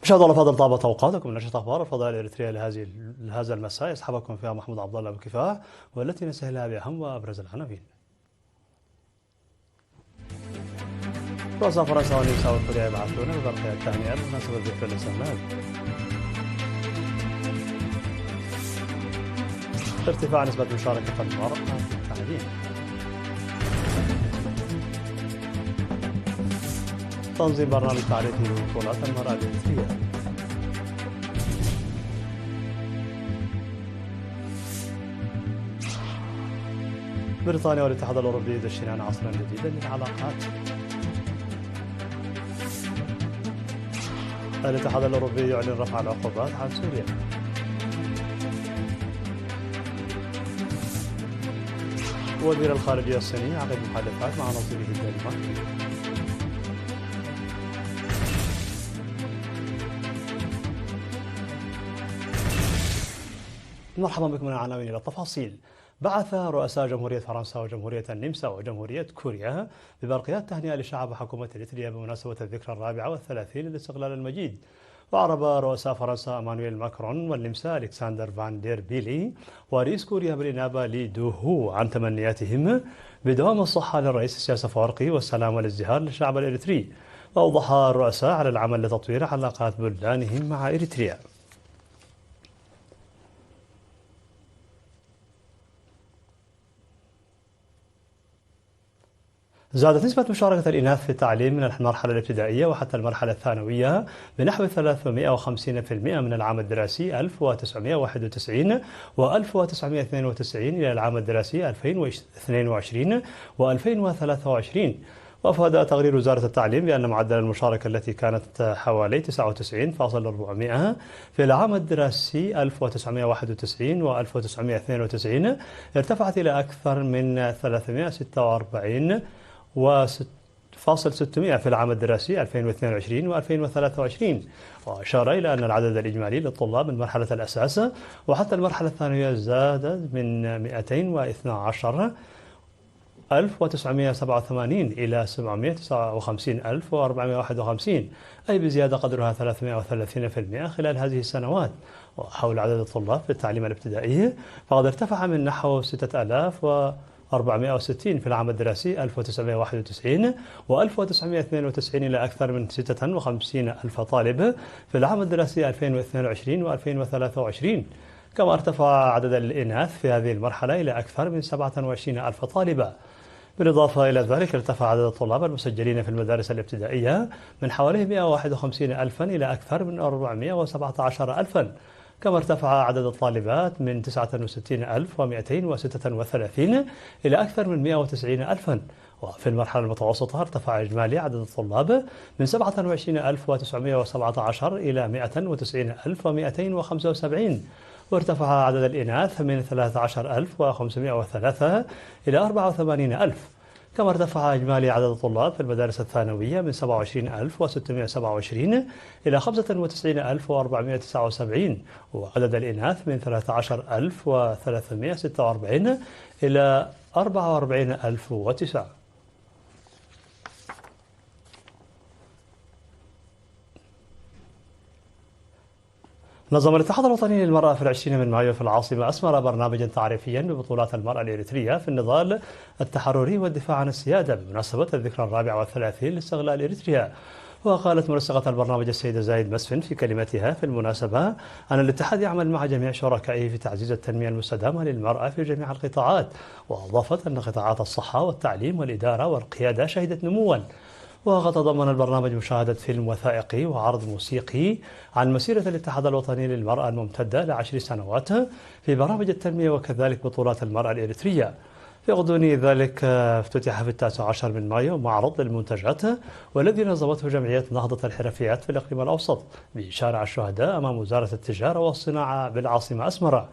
مشاهدينا الأفاضل، طابت أوقاتكم. نشرة أخبار الفضاء الإريترية لهذا المساء يصحبكم فيها محمود عبد الله بالكفاح، والتي نسهلها بأهم وأبرز العناوين. رؤساء فرنسا والنمسا وكوريا يبعثون ببرقية التهنئة بمناسبة ذكرى الإسلامات. ارتفاع نسبة مشاركة المرأة في التعليم. تنظيم برنامج تعريفي ببطولات المرأة الإريترية. بريطانيا والاتحاد الأوروبي يدشنان عصرا جديدا للعلاقات. الاتحاد الأوروبي يعلن رفع العقوبات عن سوريا. وزير الخارجية الصيني عقد محادثات مع نظيره الدنماركي. مرحبا بكم من العناوين إلى التفاصيل. بعث رؤساء جمهورية فرنسا وجمهورية النمسا وجمهورية كوريا ببرقيات تهنئة لشعب حكومة إريتريا بمناسبة الذكرى 34 للاستقلال المجيد. وأعرب رؤساء فرنسا إمانويل ماكرون والنمسا ألكسندر فان دير بيلي ورئيس كوريا بالإنابة لي دو هو عن تمنياتهم بدوام الصحة للرئيس السياسي الأفورقي والسلام والازدهار للشعب الإريتري. وأوضح الرؤساء على العمل لتطوير علاقات بلدانهم مع إريتريا. زادت نسبة مشاركة الإناث في التعليم من المرحلة الابتدائية وحتى المرحلة الثانوية بنحو 350% من العام الدراسي 1991 و1992 إلى العام الدراسي 2022 و2023. وأفاد تقرير وزارة التعليم بأن معدل المشاركة التي كانت حوالي 99.400 في العام الدراسي 1991 و1992 ارتفعت إلى أكثر من 346 و600 في العام الدراسي 2022 و2023. وأشار إلى أن العدد الإجمالي للطلاب من مرحلة الأساس وحتى المرحلة الثانوية زاد من 212,987 إلى 759,451، أي بزيادة قدرها 330% خلال هذه السنوات. وحول عدد الطلاب في التعليم الابتدائي فقد ارتفع من نحو 6,460 في العام الدراسي 1991 و1992 إلى أكثر من 56,000 طالب في العام الدراسي 2022 و2023. كما ارتفع عدد الإناث في هذه المرحلة إلى أكثر من 27,000 طالبة. بالإضافة إلى ذلك ارتفع عدد الطلاب المسجلين في المدارس الابتدائية من حوالي 151,000 إلى أكثر من 417,000. كما ارتفع عدد الطالبات من 69,236 إلى أكثر من 190,000. وفي المرحلة المتوسطة ارتفع إجمالي عدد الطلاب من 27,917 إلى 190,275. وارتفع عدد الإناث من 13,503 إلى 84,000. كما ارتفع إجمالي عدد الطلاب في المدارس الثانوية من 27,627 إلى 95,479. وعدد الإناث من 13,346 إلى 44,009. نظم الاتحاد الوطني للمرأة في 20 مايو في العاصمة أسمر برنامجا تعريفيا ببطولات المرأة الإريترية في النضال التحرري والدفاع عن السيادة بمناسبة الذكرى 34 لاستقلال إريتريا. وقالت منسقة البرنامج السيدة زايد مسفن في كلمتها في المناسبة أن الاتحاد يعمل مع جميع شركائه في تعزيز التنمية المستدامة للمرأة في جميع القطاعات. وأضافت أن قطاعات الصحة والتعليم والإدارة والقيادة شهدت نموا. وقد تضمن البرنامج مشاهدة فيلم وثائقي وعرض موسيقي عن مسيرة الاتحاد الوطني للمرأة الممتدة ل10 سنوات في برامج التنمية وكذلك بطولات المرأة الإريترية. في غضون ذلك افتتح في 19 مايو معرض للمنتجات والذي نظمته جمعية نهضة الحرفيات في الإقليم الأوسط بشارع الشهداء أمام وزارة التجارة والصناعة بالعاصمة أسمرة.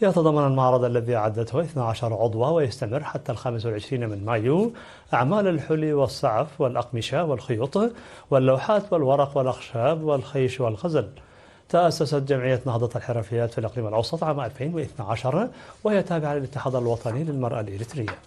يتضمن المعرض الذي أعدته 12 عضوة ويستمر حتى 25 مايو أعمال الحلي والصعف والأقمشة والخيوط واللوحات والورق والأخشاب والخيش والغزل. تأسست جمعية نهضة الحرفيات في الإقليم الأوسط عام 2012 وهي تابعة للاتحاد الوطني للمرأة الإريترية.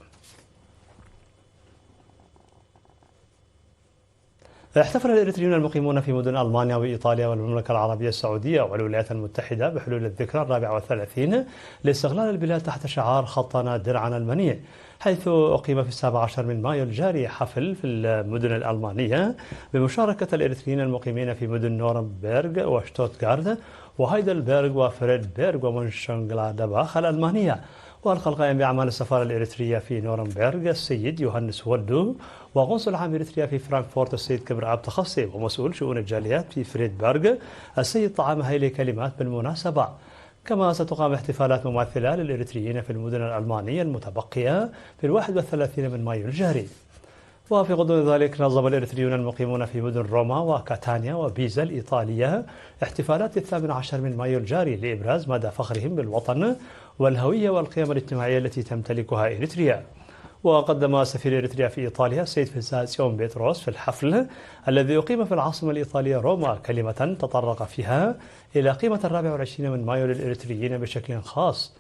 احتفل الإريتريون المقيمون في مدن ألمانيا وإيطاليا والمملكة العربية السعودية والولايات المتحدة بحلول الذكرى 34 لاستغلال البلاد تحت شعار خطنا درعنا المنيع، حيث أقيم في 17 من مايو الجاري حفل في المدن الألمانية بمشاركة الإريتريين المقيمين في مدن نورنبرغ وشتوتغارت وهايدلبرغ وفريدبرغ ومونشنغلادباخ الألمانية. وألقى القائم بأعمال السفارة الإريترية في نورنبرغ السيد يوهانس ولدو، وقنصل عام إريتريا في فرانكفورت السيد كبر عبد تخصي، ومسؤول شؤون الجاليات في فريدبرغ السيد طعام هيلي كلمات بالمناسبة. كما ستقام احتفالات مماثلة للإريتريين في المدن الألمانية المتبقية في 31 من مايو الجاري. وفي غضون ذلك نظم الإريتريون المقيمون في مدن روما وكاتانيا وبيزا الإيطالية احتفالات 18 من مايو الجاري لإبراز مدى فخرهم بالوطن والهوية والقيم الاجتماعية التي تمتلكها إريتريا. وقدم سفير إريتريا في إيطاليا السيد فيزاسيون بيتروس في الحفل الذي أقيم في العاصمة الإيطالية روما كلمة تطرق فيها إلى قيمة 24 من مايو للإريتريين بشكل خاص،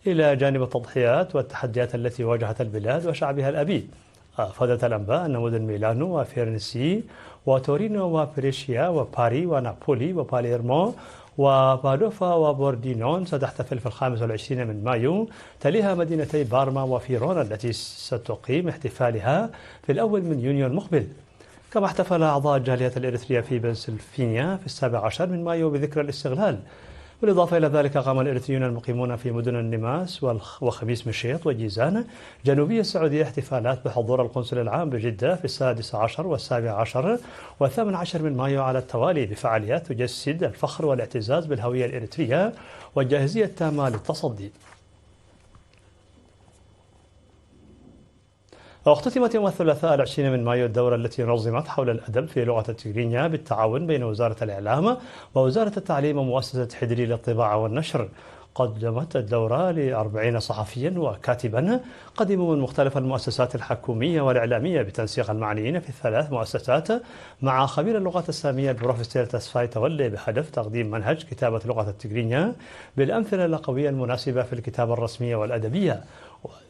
إلى جانب التضحيات والتحديات التي واجهت البلاد وشعبها الأبي. أفادت الأنباء أن مدن ميلانو وفيرنسي وتورينو وبريشيا وباري ونابولي وباليرمو وبادوفا وبوردينون ستحتفل في 25 من مايو، تليها مدينتي بارما وفيرونا التي ستقيم احتفالها في الأول من يونيو المقبل. كما احتفل أعضاء الجالية الإريترية في بنسلفانيا في 17 من مايو بذكرى الاستغلال. بالإضافة إلى ذلك قام الإريتريون المقيمون في مدن النماس وخميس مشيط وجيزان جنوبية السعودية احتفالات بحضور القنصل العام بجدة في 16 و17 و18 من مايو على التوالي بفعاليات تجسد الفخر والاعتزاز بالهوية الإريترية والجاهزية التامة للتصدي. واختتمت يوم الثلاثاء 20 من مايو الدورة التي نظمت حول الأدب في لغة التجرينيا بالتعاون بين وزارة الإعلام ووزارة التعليم ومؤسسة حدري للطباعة والنشر. قدمت الدورة ل40 صحفيا وكاتبا قدموا من مختلف المؤسسات الحكومية والإعلامية بتنسيق المعنيين في الثلاث مؤسسات مع خبير اللغات السامية البروفيسور تسفاي تولي بهدف تقديم منهج كتابة لغة التجرينيا بالأمثلة اللغوية المناسبة في الكتابة الرسمية والأدبية.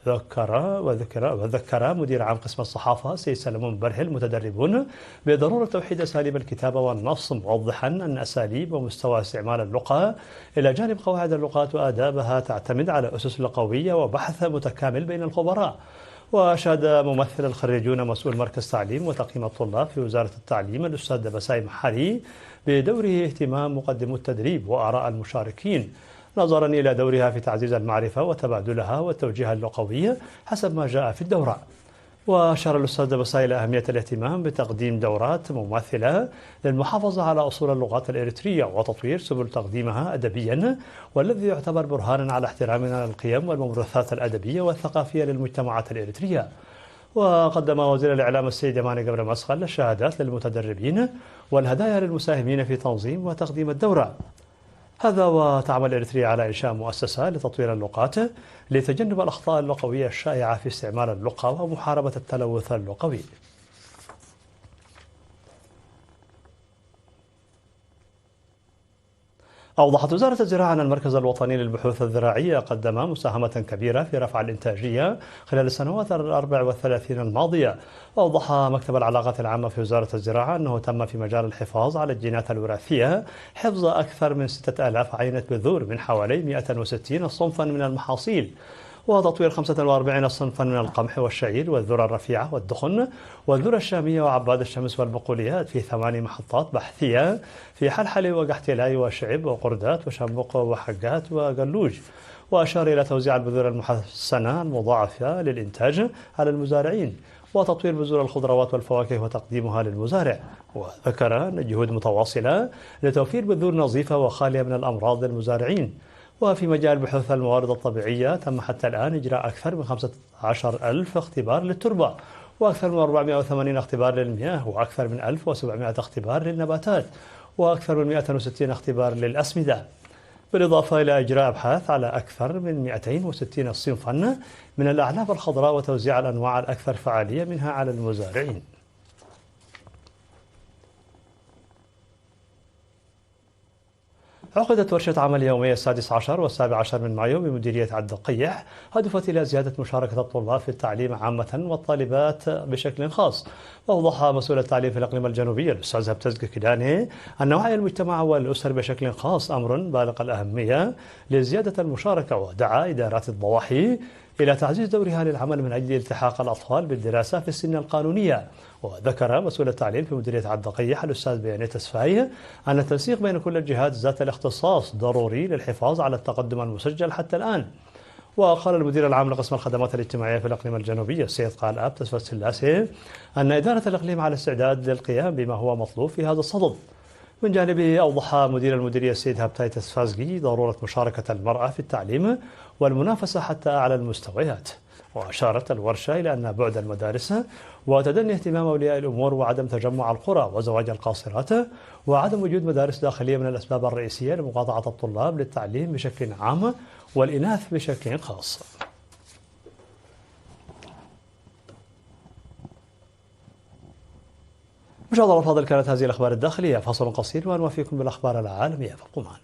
وذكر مدير عام قسم الصحافة سيد سلمون برهل المتدربون بضرورة توحيد أساليب الكتابة والنص، موضحا أن أساليب ومستوى استعمال اللغة إلى جانب قواعد اللغات وآدابها تعتمد على أسس لغوية وبحث متكامل بين الخبراء. وأشاد ممثل الخريجون مسؤول مركز تعليم وتقييم الطلاب في وزارة التعليم الأستاذ بساي محاري بدوره اهتمام مقدمو التدريب وآراء المشاركين، نظرا إلى دورها في تعزيز المعرفة وتبادلها والتوجيه اللغوي حسب ما جاء في الدورة. وأشار الأستاذ بساي إلى أهمية الاهتمام بتقديم دورات مماثلة للمحافظة على أصول اللغات الإريترية وتطوير سبل تقديمها أدبيا، والذي يعتبر برهانا على احترامنا للقيم والممارسات الأدبية والثقافية للمجتمعات الإريترية. وقدم وزير الإعلام السيد يماني قبر مسخل الشهادات للمتدربين والهدايا للمساهمين في تنظيم وتقديم الدورة. هذا وتعمل إريتريا على إنشاء مؤسسة لتطوير اللغات لتجنب الأخطاء اللغوية الشائعة في استعمال اللغة ومحاربة التلوث اللغوي. أوضحت وزارة الزراعة أن المركز الوطني للبحوث الزراعية قدم مساهمة كبيرة في رفع الإنتاجية خلال السنوات 34 الماضية. وأوضح مكتب العلاقات العامة في وزارة الزراعة أنه تم في مجال الحفاظ على الجينات الوراثية حفظ أكثر من 6000 عينة بذور من حوالي 160 صنفا من المحاصيل، وتطوير 45 صنفا من القمح والشعير والذرة الرفيعة والدخن والذرة الشامية وعباد الشمس والبقوليات في 8 محطات بحثية في حلحلة وقحتلاي وشعب وقردات وشنبق وحقات وقلوج. وأشار إلى توزيع البذور المحسنة المضاعفة للإنتاج على المزارعين وتطوير بذور الخضروات والفواكه وتقديمها للمزارع. وذكر أن الجهود متواصلة لتوفير بذور نظيفة وخالية من الأمراض للمزارعين. وفي مجال بحوث الموارد الطبيعية تم حتى الآن إجراء أكثر من 15,000 اختبار للتربة، وأكثر من 480 اختبار للمياه، وأكثر من 1700 اختبار للنباتات، وأكثر من 160 اختبار للأسمدة، بالإضافة إلى إجراء أبحاث على أكثر من 260 صنفا من الأعلاف الخضراء وتوزيع الأنواع الأكثر فعالية منها على المزارعين. عقدت ورشة عمل يومي 16 و17 من مايو بمديرية عبد القيح هدفت إلى زيادة مشاركة الطلاب في التعليم عامة والطالبات بشكل خاص. وأوضح مسؤول التعليم في الإقليم الجنوبي الأستاذ هبتزك كيداني أن وعي المجتمع والأسر بشكل خاص أمر بالغ الأهمية لزيادة المشاركة، ودعا إدارات الضواحي إلى تعزيز دورها للعمل من أجل التحاق الأطفال بالدراسة في السن القانونية. وذكر مسؤول التعليم في مديرية عبد القيح الأستاذ بياني تسفاي أن التنسيق بين كل الجهات ذات الاختصاص ضروري للحفاظ على التقدم المسجل حتى الآن. وقال المدير العام لقسم الخدمات الاجتماعية في الإقليم الجنوبي السيد قال تسفى السلاسي أن إدارة الإقليم على استعداد للقيام بما هو مطلوب في هذا الصدد. من جانبه أوضح مدير المديرية السيد هبتاي تسفازجي ضرورة مشاركة المرأة في التعليم والمنافسة حتى أعلى المستويات. وأشارت الورشة إلى أن بعد المدارس وتدني اهتمام أولياء الأمور وعدم تجمع القرى وزواج القاصرات وعدم وجود مدارس داخلية من الأسباب الرئيسية لمقاطعة الطلاب للتعليم بشكل عام والإناث بشكل خاص. مشاهدينا الأفاضل، كانت هذه الأخبار الداخلية. فاصل قصير ونوافيكم بالأخبار العالمية، فابقوا معنا.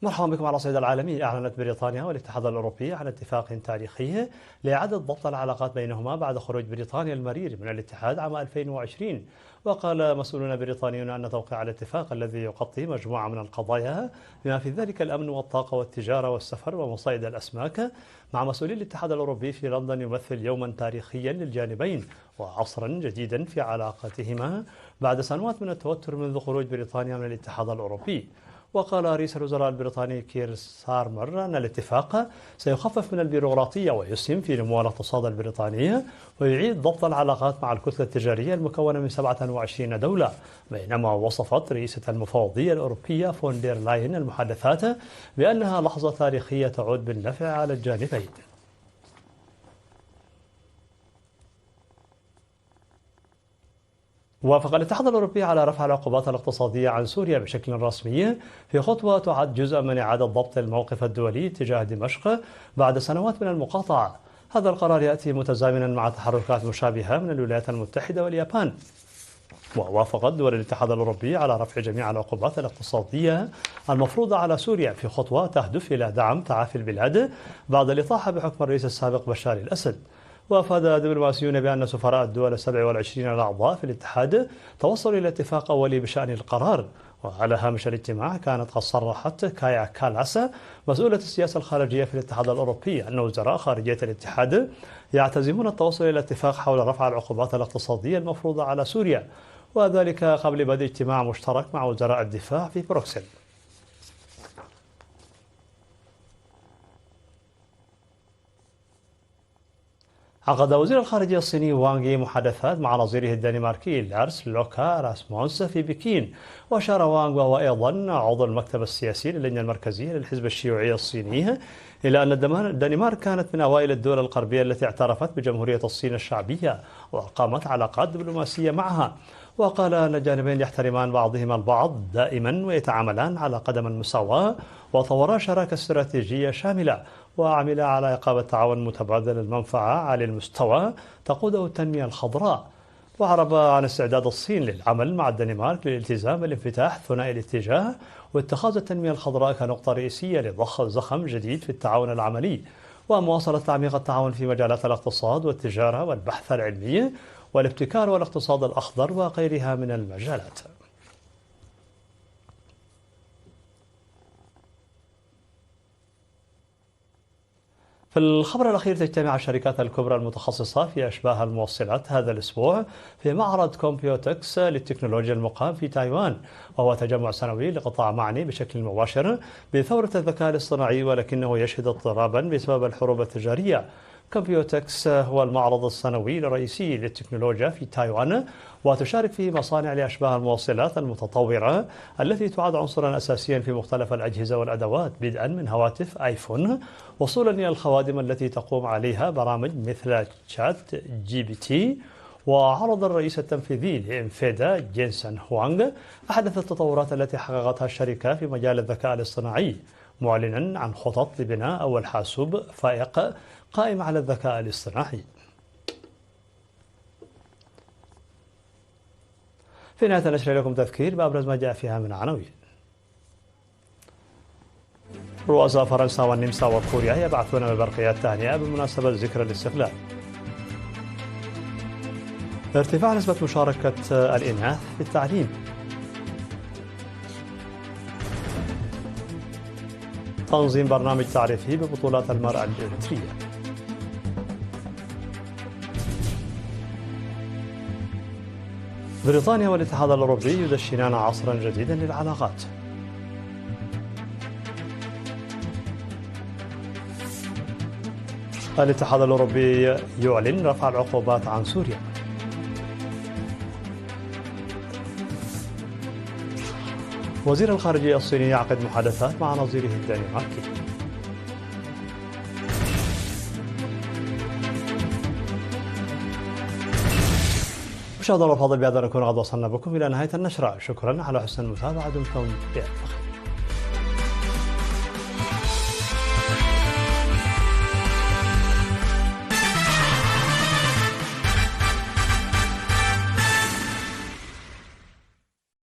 مرحبا بكم. على الصعيد العالمي، أعلنت بريطانيا والاتحاد الأوروبي عن اتفاق تاريخي لإعادة ضبط العلاقات بينهما بعد خروج بريطانيا المرير من الاتحاد عام 2020. وقال مسؤولون بريطانيون أن توقيع الاتفاق الذي يغطي مجموعة من القضايا بما في ذلك الأمن والطاقة والتجارة والسفر ومصائد الأسماك مع مسؤولي الاتحاد الأوروبي في لندن يمثل يوما تاريخيا للجانبين وعصرا جديدا في علاقاتهما بعد سنوات من التوتر منذ خروج بريطانيا من الاتحاد الأوروبي. وقال رئيس الوزراء البريطاني كير سارمر أن الاتفاق سيخفف من البيروقراطية ويسهم في نمو الاقتصاد البريطاني ويعيد ضبط العلاقات مع الكتلة التجارية المكونة من 27 دولة. بينما وصفت رئيسة المفوضية الأوروبية فون دير لاين المحادثات بأنها لحظة تاريخية تعود بالنفع على الجانبين. وافق الاتحاد الأوروبي على رفع العقوبات الاقتصادية عن سوريا بشكل رسمي في خطوة تعد جزءا من إعادة ضبط الموقف الدولي تجاه دمشق بعد سنوات من المقاطعة. هذا القرار يأتي متزامنا مع تحركات مشابهة من الولايات المتحدة واليابان. ووافقت دول الاتحاد الأوروبي على رفع جميع العقوبات الاقتصادية المفروضة على سوريا في خطوة تهدف إلى دعم تعافي البلاد بعد الإطاحة بحكم الرئيس السابق بشار الأسد. وأفاد دبلوماسيون بأن سفراء الدول 27 الأعضاء في الاتحاد توصلوا إلى اتفاق أولي بشأن القرار. وعلى هامش الاجتماع كانت قد صرحت كايا كالاس مسؤولة السياسة الخارجية في الاتحاد الأوروبي أن وزراء خارجية الاتحاد يعتزمون التوصل إلى اتفاق حول رفع العقوبات الاقتصادية المفروضة على سوريا، وذلك قبل بدء اجتماع مشترك مع وزراء الدفاع في بروكسل. عقد وزير الخارجية الصيني وانغ يي محادثات مع نظيره الدنماركي لارس لوكا راسمونس في بكين. وأشار وانغ وهو أيضا عضو المكتب السياسي للجنة المركزية للحزب الشيوعي الصيني إلى أن الدنمارك كانت من أوائل الدول الغربية التي اعترفت بجمهورية الصين الشعبية وأقامت علاقات دبلوماسية معها. وقال أن الجانبين يحترمان بعضهما البعض دائما ويتعاملان على قدم المساواة وطورا شراكة استراتيجية شاملة وعملا على إقامة تعاون متبادل المنفعة عالي المستوى تقوده التنمية الخضراء. وعرب عن استعداد الصين للعمل مع الدنمارك للالتزام بالانفتاح ثنائي الاتجاه واتخاذ التنمية الخضراء كنقطة رئيسية لضخ زخم جديد في التعاون العملي ومواصلة تعميق التعاون في مجالات الاقتصاد والتجارة والبحث العلمي والابتكار والاقتصاد الأخضر وغيرها من المجالات. في الخبر الأخير، تجتمع الشركات الكبرى المتخصصة في أشباه الموصلات هذا الأسبوع في معرض كومبيوتكس للتكنولوجيا المقام في تايوان، وهو تجمع سنوي لقطاع معني بشكل مباشر بثورة الذكاء الاصطناعي ولكنه يشهد اضطرابا بسبب الحروب التجارية. كومبيوتكس هو المعرض السنوي الرئيسي للتكنولوجيا في تايوان، وتشارك فيه مصانع لأشباه الموصلات المتطورة التي تعد عنصرا أساسيا في مختلف الأجهزة والأدوات، بدءا من هواتف آيفون وصولا إلى الخوادم التي تقوم عليها برامج مثل تشات جي بي تي. وعرض الرئيس التنفيذي لإنفيدا جينسون هوانغ أحدث التطورات التي حققتها الشركة في مجال الذكاء الاصطناعي، معلنا عن خطط لبناء أول حاسوب فائق قائمة على الذكاء الاصطناعي. في نهاية النشر لكم تذكير بأبرز ما جاء فيها من عناوين. رؤساء فرنسا والنمسا وكوريا يبعثون ببرقيات تهنئة بمناسبة ذكرى الاستقلال. ارتفاع نسبة مشاركة الإناث في التعليم. تنظيم برنامج تعريفي ببطولات المرأة الإريترية. بريطانيا والاتحاد الأوروبي يدشنان عصرا جديدا للعلاقات. الاتحاد الأوروبي يعلن رفع العقوبات عن سوريا. وزير الخارجية الصيني يعقد محادثات مع نظيره الدنماركي. مشاهدينا الأفاضل، بهذا نكون قد وصلنا بكم إلى نهاية النشرة. شكرا على حسن المتابعة، دمتم بألف خير.